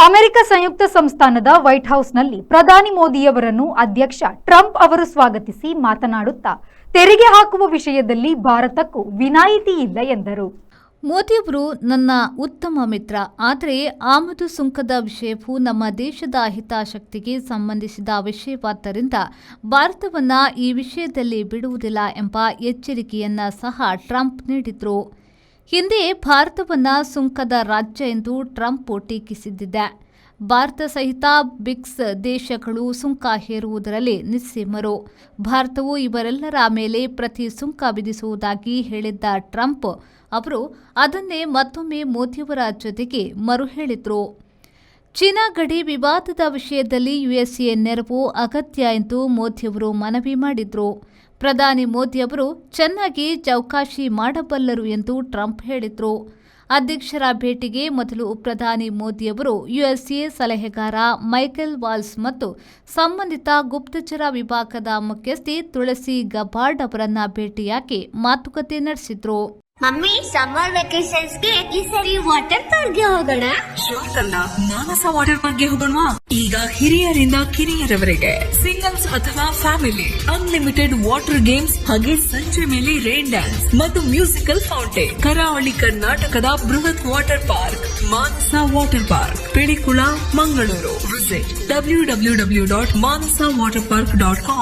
America ಸಂಯುಕ್ತ ಸಂಸ್ಥಾನದ white ಹೌಸ್ನಲ್ಲಿ ಪ್ರಧಾನಿ ಮೋದಿಯವರನ್ನು ಅಧ್ಯಕ್ಷ ಟ್ರಂಪ್ ಅವರು ಸ್ವಾಗತಿಸಿ ಮಾತನಾಡುತ್ತಾ ತೆರಿಗೆ ಹಾಕುವ ವಿಷಯದಲ್ಲಿ ಭಾರತಕ್ಕೂ ವಿನಾಯಿತಿ ಇಲ್ಲ ಎಂದರು. ಮೋದಿಯವರು ನನ್ನ ಉತ್ತಮ ಮಿತ್ರ, ಆದರೆ ಆಮದು ಸುಂಕದ ವಿಷಯವು ನಮ್ಮ ದೇಶದ ಹಿತಾಸಕ್ತಿಗೆ ಸಂಬಂಧಿಸಿದ ವಿಷಯವಾದ್ದರಿಂದ ಭಾರತವನ್ನು ಈ ವಿಷಯದಲ್ಲಿ ಬಿಡುವುದಿಲ್ಲ ಎಂಬ ಎಚ್ಚರಿಕೆಯನ್ನ ಸಹ ಟ್ರಂಪ್ ನೀಡಿದರು. ಹಿಂದೆ ಭಾರತವನ್ನು ಸುಂಕದ ರಾಜ್ಯ ಎಂದು ಟ್ರಂಪ್ ಟೀಕಿಸಿದ್ದಿದೆ. ಭಾರತ ಸಹಿತ ಬ್ರಿಕ್ಸ್ ದೇಶಗಳು ಸುಂಕ ಹೇರುವುದರಲ್ಲಿ ನಿಸ್ಸೀಮರು. ಭಾರತವು ಇವರೆಲ್ಲರ ಮೇಲೆ ಪ್ರತಿ ಸುಂಕ ವಿಧಿಸುವುದಾಗಿ ಹೇಳಿದ್ದ ಟ್ರಂಪ್ ಅವರು ಅದನ್ನೇ ಮತ್ತೊಮ್ಮೆ ಮೋದಿಯವರ ಜೊತೆಗೆ ಮರು ಹೇಳಿದ್ರು. ಚೀನಾ ಗಡಿ ವಿವಾದದ ವಿಷಯದಲ್ಲಿ ಯುಎಸ್ಎ ನೆರವು ಅಗತ್ಯ ಎಂದು ಮೋದಿಯವರು ಮನವಿ ಮಾಡಿದ್ರು. ಪ್ರಧಾನಿ ಮೋದಿಯವರು ಚೆನ್ನಾಗಿ ಚೌಕಾಶಿ ಮಾಡಬಲ್ಲರು ಎಂದು ಟ್ರಂಪ್ ಹೇಳಿದ್ರು. ಅಧ್ಯಕ್ಷರ ಭೇಟಿಗೆ ಮೊದಲು ಪ್ರಧಾನಿ ಮೋದಿಯವರು ಯುಎಸ್ಎ ಸಲಹೆಗಾರ ಮೈಕೆಲ್ ವಾಲ್ಸ್ ಮತ್ತು ಸಂಬಂಧಿತ ಗುಪ್ತಚರ ವಿಭಾಗದ ಮುಖ್ಯಸ್ಥೆ ತುಳಸಿ ಗಬ್ಬಾರ್ಡ್ ಅವರನ್ನ ಭೇಟಿಯಾಗಿ ಮಾತುಕತೆ ನಡೆಸಿದ್ರು. ಮಮ್ಮಿ, ಸಮ್ಮರ್ ವೆಕೇಶನ್ಸ್ ಗೆ ಈ ಸರಿ ವಾಟರ್ ಪಾರ್ಕ್ ಗೆ ಹೋಗೋಣ. ಶೋರ್ ಅಲ್ಲ, ಮಾನಸ ವಾಟರ್ ಪಾರ್ಕ್ ಗೆ ಹೋಗೋಣ. ಈಗ ಹಿರಿಯರಿಂದ ಕಿರಿಯರವರೆಗೆ ಸಿಂಗಲ್ಸ್ ಅಥವಾ ಫ್ಯಾಮಿಲಿ ಅನ್ಲಿಮಿಟೆಡ್ ವಾಟರ್ ಗೇಮ್ಸ್ ಹಾಗೆ ಸಂಜೆ ಮೇಲೆ ರೈನ್ ಡ್ಯಾನ್ಸ್ ಮತ್ತು ಮ್ಯೂಸಿಕಲ್ ಫೌಂಟೇನ್. ಕರಾವಳಿ ಕರ್ನಾಟಕದ ಬೃಹತ್ water park Manasa water park, Pilikula, Mangaluru. Visit www.manasawaterpark.com.